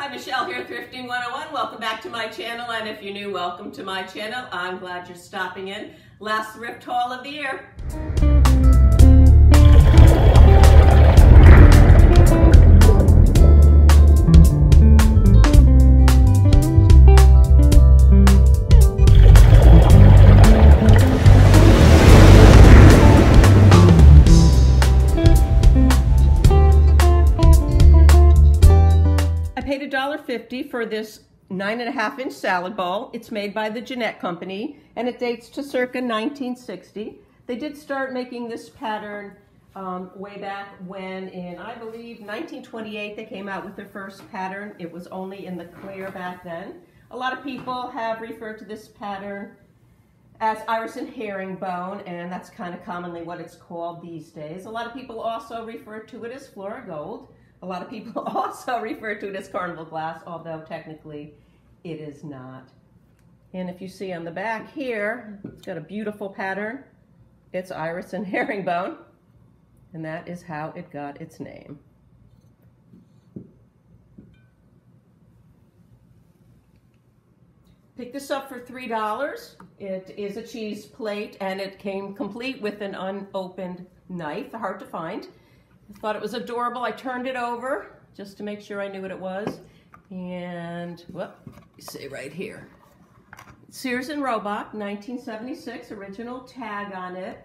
Hi, Michelle here, Thrifting 101. Welcome back to my channel, and if you're new, welcome to my channel. I'm glad you're stopping in. Last thrift haul of the year. I paid $1.50 for this 9.5-inch salad bowl. It's made by the Jeanette Company, and it dates to circa 1960. They did start making this pattern way back when, in I believe 1928, they came out with their first pattern. It was only in the clear back then. A lot of people have referred to this pattern as iris and herringbone, and that's kind of commonly what it's called these days. A lot of people also refer to it as Flora Gold. A lot of people also refer to it as carnival glass, although technically it is not. And if you see on the back here, it's got a beautiful pattern. It's iris and herringbone, and that is how it got its name. Picked this up for $3. It is a cheese plate, and it came complete with an unopened knife, hard to find. I thought it was adorable. I turned it over just to make sure I knew what it was. And, well, you see right here. Sears and Roebuck, 1976, original tag on it.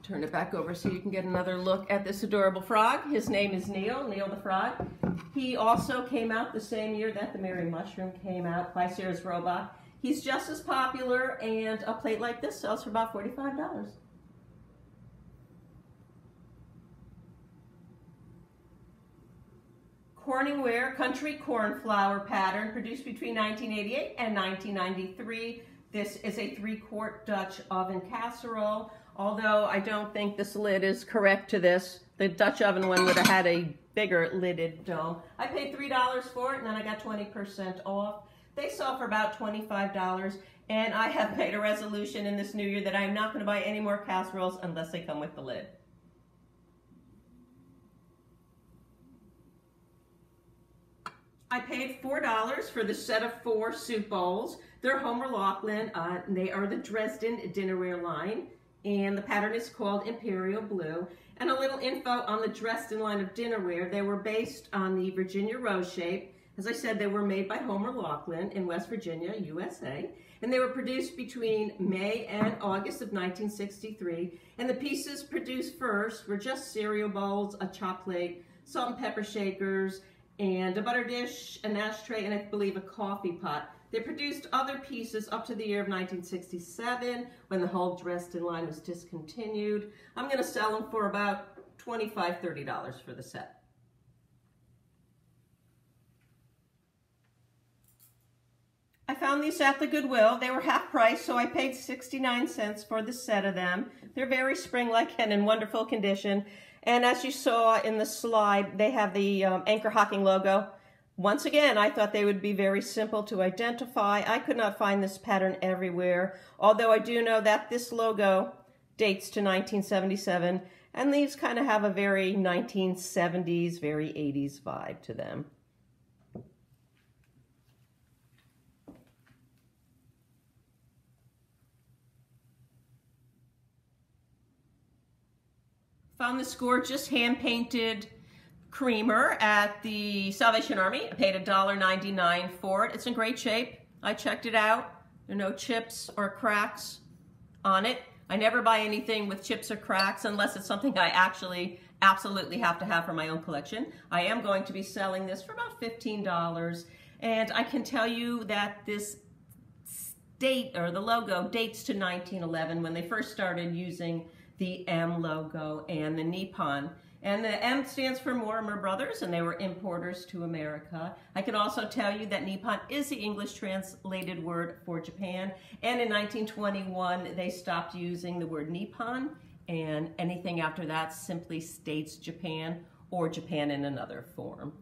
Turn it back over so you can get another look at this adorable frog. His name is Neil the frog. He also came out the same year that the Merry Mushroom came out by Sears Roebuck. He's just as popular, and a plate like this sells for about $45. Corningware Country Cornflower pattern, produced between 1988 and 1993. This is a 3-quart Dutch oven casserole, although I don't think this lid is correct to this. The Dutch oven one would have had a bigger lidded dome. I paid $3 for it, and then I got 20% off. They sell for about $25, and I have made a resolution in this new year that I'm not going to buy any more casseroles unless they come with the lid. I paid $4 for the set of 4 soup bowls. They're Homer Laughlin. They are the Dresden dinnerware line, and the pattern is called Imperial Blue. And a little info on the Dresden line of dinnerware. They were based on the Virginia rose shape. As I said, they were made by Homer Laughlin in West Virginia, USA. And they were produced between May and August of 1963. And the pieces produced first were just cereal bowls, a chop plate, salt and pepper shakers, and a butter dish, an ashtray, and I believe a coffee pot. They produced other pieces up to the year of 1967 when the whole Dresden line was discontinued. I'm going to sell them for about $25, $30 for the set. I found these at the Goodwill. They were half price, so I paid 69 cents for the set of them. They're very spring-like and in wonderful condition. And as you saw in the slide, they have the Anchor Hocking logo. Once again, I thought they would be very simple to identify. I could not find this pattern everywhere, although I do know that this logo dates to 1977, and these kind of have a very 1970s, very 80s vibe to them. Found this gorgeous hand-painted creamer at the Salvation Army. I paid $1.99 for it. It's in great shape. I checked it out. There are no chips or cracks on it. I never buy anything with chips or cracks unless it's something I actually absolutely have to have for my own collection. I am going to be selling this for about $15, and I can tell you that this date, or the logo, dates to 1911 when they first started using the M logo and the Nippon. And the M stands for Mortimer Brothers, and they were importers to America. I can also tell you that Nippon is the English translated word for Japan. And in 1921, they stopped using the word Nippon, and anything after that simply states Japan or Japan in another form.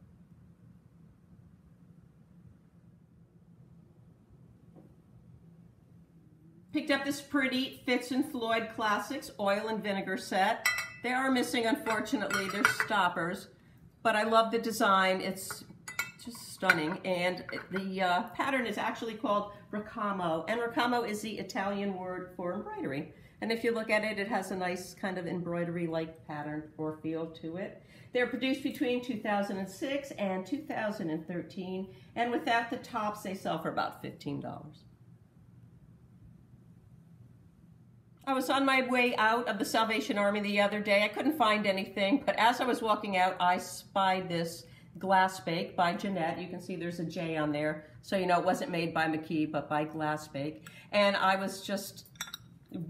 Picked up this pretty Fitz and Floyd Classics oil and vinegar set. They are missing, unfortunately, their stoppers, but I love the design. It's just stunning. And the pattern is actually called ricamo, and ricamo is the Italian word for embroidery. And if you look at it, it has a nice kind of embroidery-like pattern or feel to it. They're produced between 2006 and 2013, and without the tops, they sell for about $15. I was on my way out of the Salvation Army the other day. I couldn't find anything, but as I was walking out, I spied this glass bake by Jeanette. You can see there's a J on there, so you know it wasn't made by McKee, but by Glass Bake. And I was just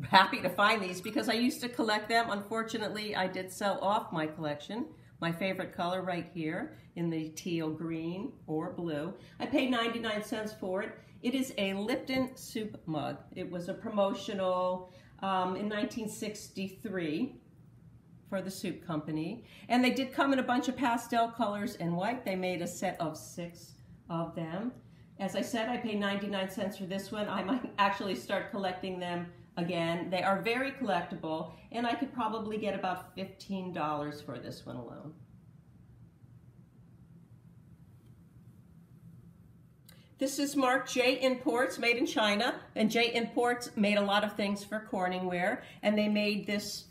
happy to find these because I used to collect them. Unfortunately, I did sell off my collection. My favorite color right here in the teal green or blue. I paid 99 cents for it. It is a Lipton Soup Mug. It was a promotional in 1963 for the soup company. And they did come in a bunch of pastel colors and white. They made a set of 6 of them. As I said, I paid 99 cents for this one. I might actually start collecting them again. They are very collectible, and I could probably get about $15 for this one alone. This is marked J Imports, made in China, and J Imports made a lot of things for Corningware, and they made this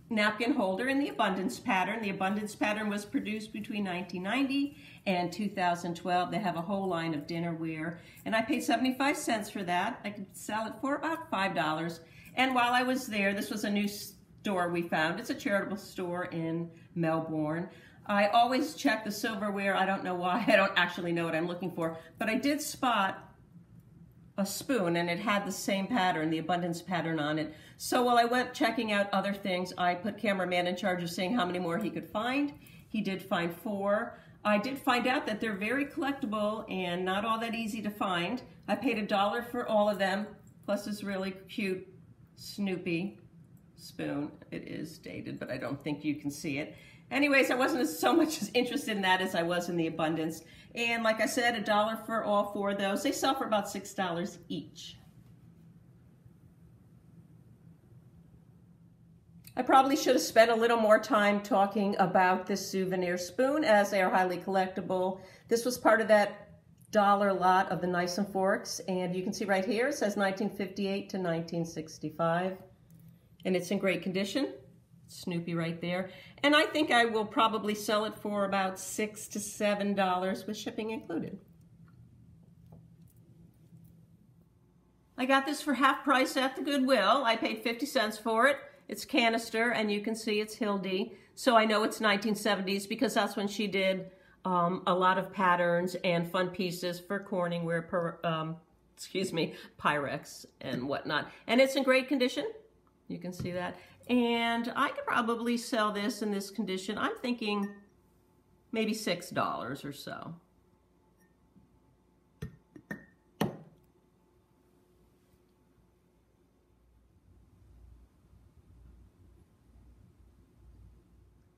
napkin holder in the Abundance pattern. The Abundance pattern was produced between 1990 and 2012. They have a whole line of dinnerware, and I paid 75 cents for that. I could sell it for about $5. And while I was there, this was a new store we found. It's a charitable store in Melbourne. I always check the silverware. I don't know why. I don't actually know what I'm looking for, but I did spot a spoon, and it had the same pattern, the Abundance pattern on it. So while I went checking out other things, I put cameraman in charge of seeing how many more he could find. He did find 4. I did find out that they're very collectible and not all that easy to find. I paid $1 for all of them, plus this really cute Snoopy spoon. It is dated, but I don't think you can see it. Anyways, I wasn't so much as interested in that as I was in the Abundance. And like I said, $1 for all 4 of those. They sell for about $6 each. I probably should have spent a little more time talking about this souvenir spoon, as they are highly collectible. This was part of that dollar lot of the knives and forks, and you can see right here it says 1958 to 1965, and it's in great condition. Snoopy right there. And I think I will probably sell it for about $6 to $7 with shipping included. I got this for half price at the Goodwill. I paid 50 cents for it. It's canister, and you can see it's Hildi. So I know it's 1970s because that's when she did a lot of patterns and fun pieces for Corningware, Pyrex and whatnot. And it's in great condition. You can see that. And I could probably sell this in this condition. I'm thinking maybe $6 or so.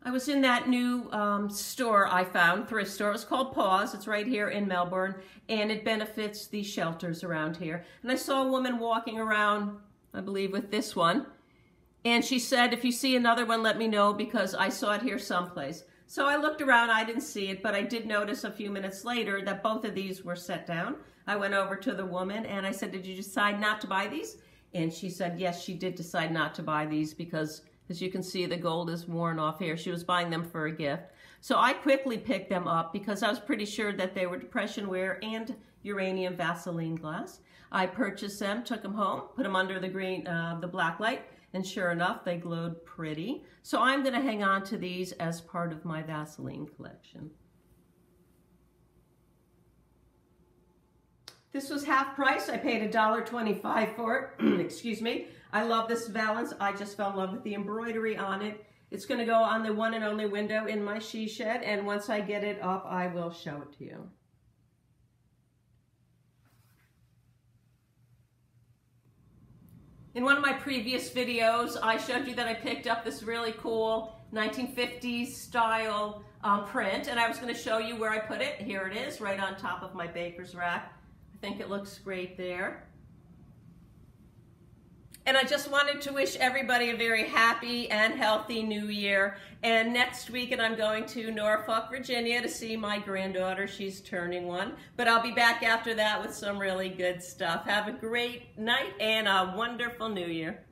I was in that new store I found, thrift store. It's called Pause. It's right here in Melbourne, and it benefits the shelters around here. And I saw a woman walking around, I believe, with this one. And she said, if you see another one, let me know because I saw it here someplace. So I looked around, I didn't see it, but I did notice a few minutes later that both of these were set down. I went over to the woman and I said, did you decide not to buy these? And she said, yes, she did decide not to buy these because, as you can see, the gold is worn off here. She was buying them for a gift. So I quickly picked them up because I was pretty sure that they were depression wear and uranium Vaseline glass. I purchased them, took them home, put them under the black light, and sure enough, they glowed pretty. So I'm going to hang on to these as part of my Vaseline collection. This was half price. I paid $1.25 for it. Excuse me. I love this valance. I just fell in love with the embroidery on it. It's going to go on the one and only window in my she shed, and once I get it up, I will show it to you. In one of my previous videos, I showed you that I picked up this really cool 1950s style print, and I was going to show you where I put it. Here it is, right on top of my baker's rack. I think it looks great there. And I just wanted to wish everybody a very happy and healthy new year. And next weekend I'm going to Norfolk, Virginia to see my granddaughter. She's turning 1. But I'll be back after that with some really good stuff. Have a great night and a wonderful new year.